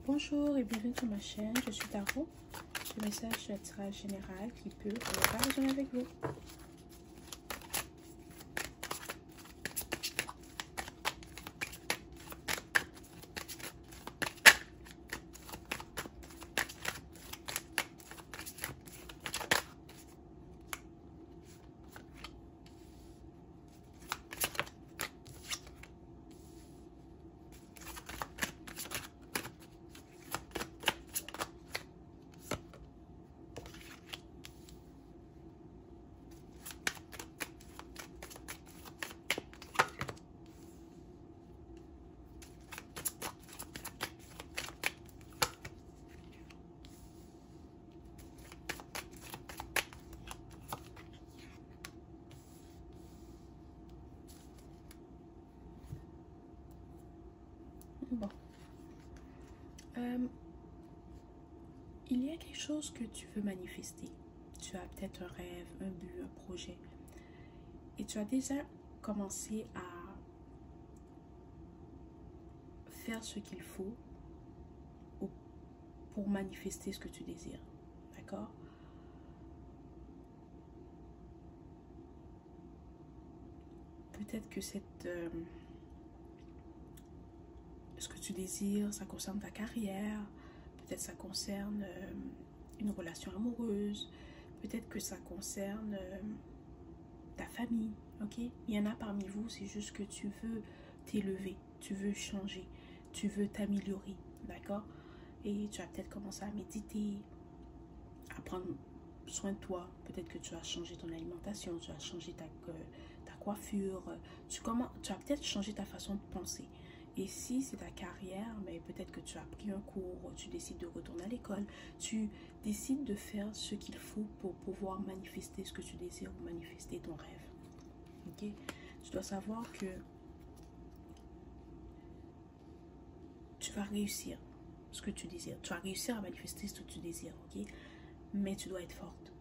Bonjour et bienvenue sur ma chaîne, je suis Tarot. Le message de tirage général qui peut ou pas résonner avec vous. Bon. Il y a quelque chose que tu veux manifester. Tu as peut-être un rêve, un but, un projet. Et tu as déjà commencé à faire ce qu'il faut pour manifester ce que tu désires. D'accord? Peut-être que ce que tu désires, ça concerne ta carrière. Peut-être ça concerne une relation amoureuse. Peut-être que ça concerne ta famille. Ok? Il y en a parmi vous, c'est juste que tu veux t'élever, tu veux changer, tu veux t'améliorer. D'accord? Et tu as peut-être commencé à méditer, à prendre soin de toi. Peut-être que tu as changé ton alimentation, tu as changé ta coiffure. Tu as peut-être changé ta façon de penser. Et si c'est ta carrière, mais peut-être que tu as pris un cours, tu décides de retourner à l'école, tu décides de faire ce qu'il faut pour pouvoir manifester ce que tu désires ou manifester ton rêve. Ok? Tu dois savoir que tu vas réussir ce que tu désires. Tu vas réussir à manifester ce que tu désires, ok? Mais tu dois être forte.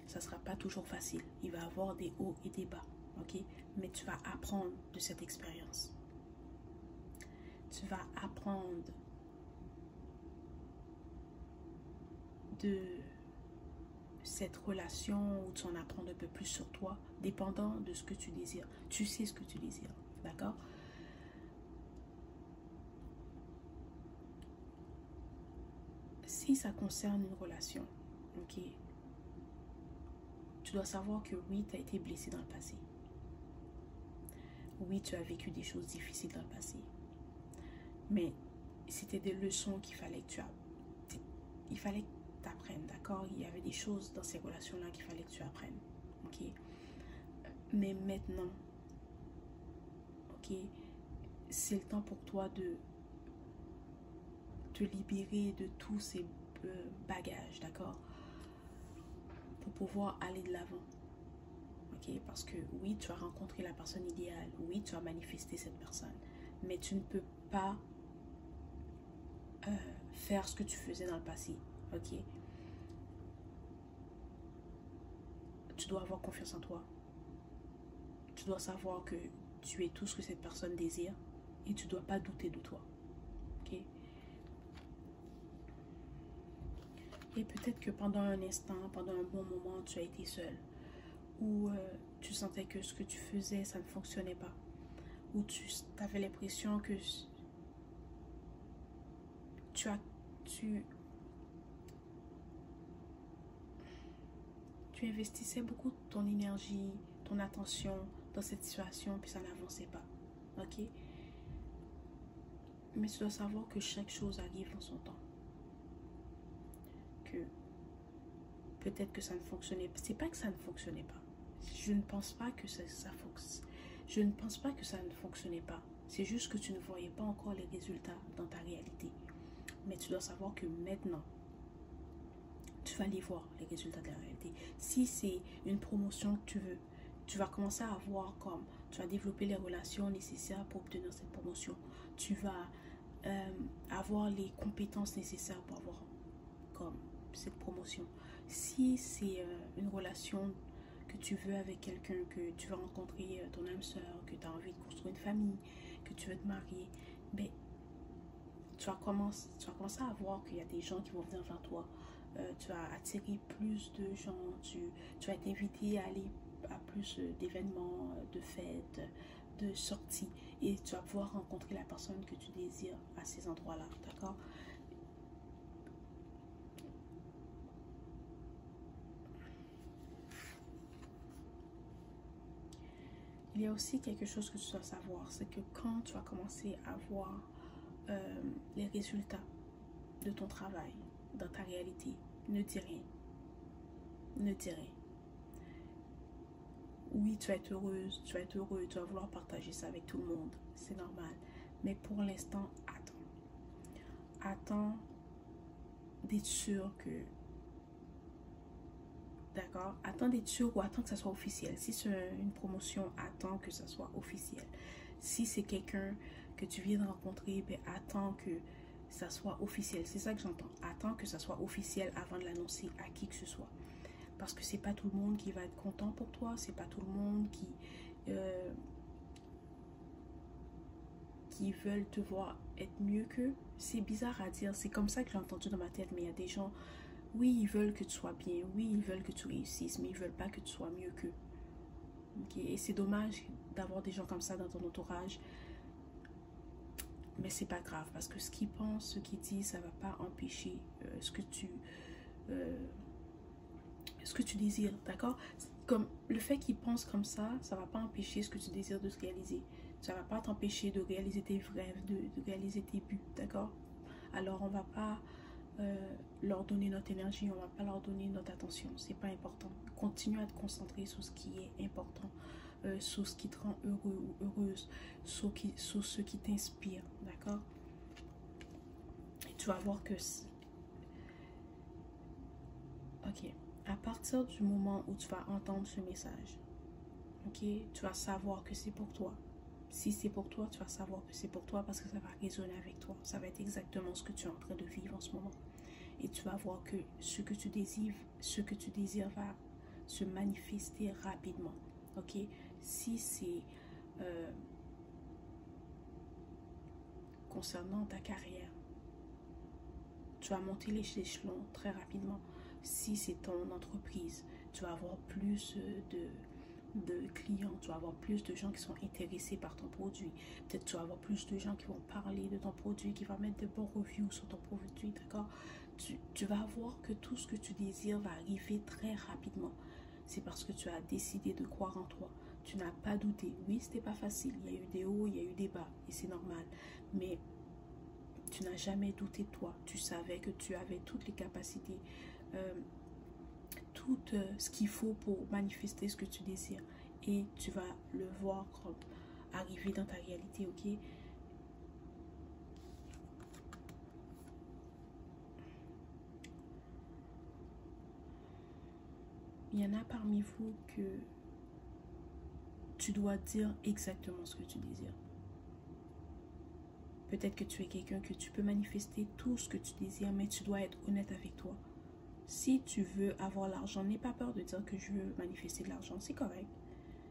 Ça ne sera pas toujours facile. Il va y avoir des hauts et des bas, ok? Mais tu vas apprendre de cette expérience. Tu vas apprendre de cette relation où tu en apprends un peu plus sur toi, dépendant de ce que tu désires. Tu sais ce que tu désires, d'accord? Si ça concerne une relation, ok? Tu dois savoir que oui, tu as été blessé dans le passé. Oui, tu as vécu des choses difficiles dans le passé. Mais c'était des leçons qu'il fallait que tu apprennes, d'accord? Il y avait des choses dans ces relations-là qu'il fallait que tu apprennes, ok? Mais maintenant, ok, c'est le temps pour toi de te libérer de tous ces bagages, d'accord? Pour pouvoir aller de l'avant, ok? Parce que oui, tu as rencontré la personne idéale, oui, tu as manifesté cette personne, mais tu ne peux pas faire ce que tu faisais dans le passé, ok? Tu dois avoir confiance en toi. Tu dois savoir que tu es tout ce que cette personne désire et tu ne dois pas douter de toi, ok? Et peut-être que pendant un instant, pendant un bon moment, tu as été seule, ou tu sentais que ce que tu faisais, ça ne fonctionnait pas, ou tu avais l'impression que tu investissais beaucoup de ton énergie, ton attention dans cette situation, puis ça n'avançait pas, ok? Mais tu dois savoir que chaque chose arrive dans son temps. Que peut-être que ça ne fonctionnait pas. C'est pas que ça ne fonctionnait pas. Je ne pense pas que ça fonctionne. Je ne pense pas que ça ne fonctionnait pas. C'est juste que tu ne voyais pas encore les résultats dans ta réalité. Mais tu dois savoir que maintenant, tu vas aller voir les résultats de la réalité. Si c'est une promotion que tu veux, tu vas commencer à voir comme tu vas développer les relations nécessaires pour obtenir cette promotion. Tu vas avoir les compétences nécessaires pour avoir comme cette promotion. Si c'est une relation que tu veux avec quelqu'un, que tu veux rencontrer ton âme sœur, que tu as envie de construire une famille, que tu veux te marier, ben, tu vas commencer à voir qu'il y a des gens qui vont venir vers toi. Tu vas attirer plus de gens, tu vas être invité à aller à plus d'événements, de fêtes, de sorties. Et tu vas pouvoir rencontrer la personne que tu désires à ces endroits-là, d'accord? Il y a aussi quelque chose que tu dois savoir, c'est que quand tu vas commencer à voir les résultats de ton travail dans ta réalité, ne dis rien. Ne dis rien. Oui, tu vas être heureuse, tu vas être heureux, tu vas vouloir partager ça avec tout le monde, c'est normal. Mais pour l'instant, attends. Attends d'être sûr que... D'accord? Attends d'être sûr ou attends que ça soit officiel. Si c'est une promotion, attends que ça soit officiel. Si c'est quelqu'un que tu viens de rencontrer, ben attends que ça soit officiel. C'est ça que j'entends. Attends que ça soit officiel avant de l'annoncer à qui que ce soit. Parce que c'est pas tout le monde qui va être content pour toi. C'est pas tout le monde qui veulent te voir être mieux qu'eux. C'est bizarre à dire. C'est comme ça que j'ai entendu dans ma tête. Mais il y a des gens... Oui, ils veulent que tu sois bien. Oui, ils veulent que tu réussisses. Mais ils veulent pas que tu sois mieux qu'eux. Okay? Et c'est dommage d'avoir des gens comme ça dans ton entourage. Mais c'est pas grave. Parce que ce qu'ils pensent, ce qu'ils disent, ça va pas empêcher ce que tu désires, d'accord? Comme le fait qu'ils pensent comme ça va pas empêcher ce que tu désires de se réaliser. Ça va pas t'empêcher de réaliser tes rêves, de réaliser tes buts, d'accord? Alors on va pas leur donner notre énergie, on va pas leur donner notre attention, c'est pas important. Continue à te concentrer sur ce qui est important, sur ce qui te rend heureux ou heureuse, sur ce qui t'inspire, d'accord? Et tu vas voir que... Ok. À partir du moment où tu vas entendre ce message, ok, tu vas savoir que c'est pour toi. Si c'est pour toi, tu vas savoir que c'est pour toi parce que ça va résonner avec toi. Ça va être exactement ce que tu es en train de vivre en ce moment. Et tu vas voir que ce que tu désires va se manifester rapidement. Ok, si c'est concernant ta carrière, tu vas monter les échelons très rapidement. Si c'est ton entreprise, tu vas avoir plus de clients, tu vas avoir plus de gens qui sont intéressés par ton produit. Peut-être tu vas avoir plus de gens qui vont parler de ton produit, qui vont mettre de bons reviews sur ton produit, d'accord? Tu vas voir que tout ce que tu désires va arriver très rapidement. C'est parce que tu as décidé de croire en toi. Tu n'as pas douté. Oui, c'était pas facile. Il y a eu des hauts, il y a eu des bas. Et c'est normal. Mais tu n'as jamais douté de toi. Tu savais que tu avais toutes les capacités, tout ce qu'il faut pour manifester ce que tu désires. Et tu vas le voir arriver dans ta réalité, ok? Il y en a parmi vous que tu dois dire exactement ce que tu désires. Peut-être que tu es quelqu'un que tu peux manifester tout ce que tu désires, mais tu dois être honnête avec toi. Si tu veux avoir l'argent, n'aie pas peur de dire que je veux manifester de l'argent, c'est correct.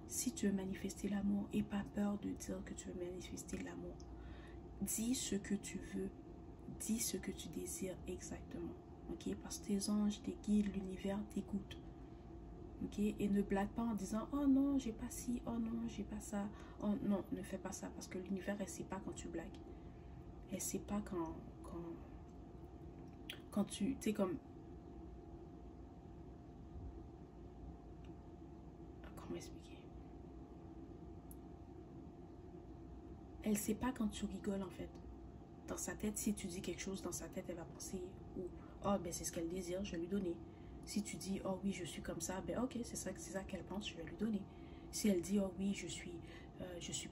Si tu veux manifester l'amour, n'aie pas peur de dire que tu veux manifester de l'amour. Dis ce que tu veux, dis ce que tu désires exactement, ok? Parce que tes anges, tes guides, l'univers t'écoutent, ok? Et ne blague pas en disant « Oh non, j'ai pas ci, oh non, j'ai pas ça. » Oh non, ne fais pas ça parce que l'univers, elle sait pas quand tu blagues. Elle sait pas quand tu sais comme... Comment expliquer? Elle sait pas quand tu rigoles en fait. Dans sa tête, si tu dis quelque chose, dans sa tête, elle va penser ou oh ben c'est ce qu'elle désire, je vais lui donner. Si tu dis oh oui je suis comme ça, ben ok c'est ça qu'elle pense, je vais lui donner. Si elle dit oh oui je suis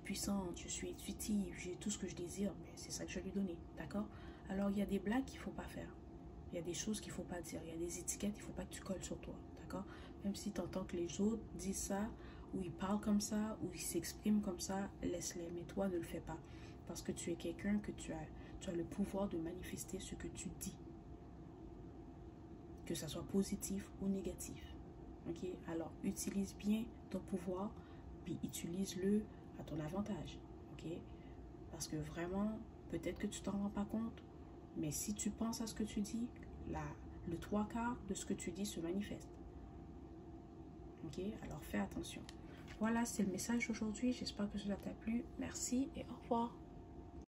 puissante, je suis intuitive, j'ai tout ce que je désire, ben c'est ça que je vais lui donner, d'accord? Alors il y a des blagues qu'il faut pas faire. Il y a des choses qu'il faut pas dire. Il y a des étiquettes, il faut pas que tu colles sur toi, d'accord? Même si tu entends que les autres disent ça, ou ils parlent comme ça, ou ils s'expriment comme ça, laisse-les. Mais toi, ne le fais pas. Parce que tu es quelqu'un que tu as le pouvoir de manifester ce que tu dis. Que ça soit positif ou négatif. Ok? Alors, utilise bien ton pouvoir, puis utilise-le à ton avantage. Ok? Parce que vraiment, Peut-être que tu t'en rends pas compte, mais si tu penses à ce que tu dis, le 3/4 de ce que tu dis se manifeste. Ok, alors fais attention. Voilà, c'est le message d'aujourd'hui. J'espère que cela t'a plu. Merci et au revoir.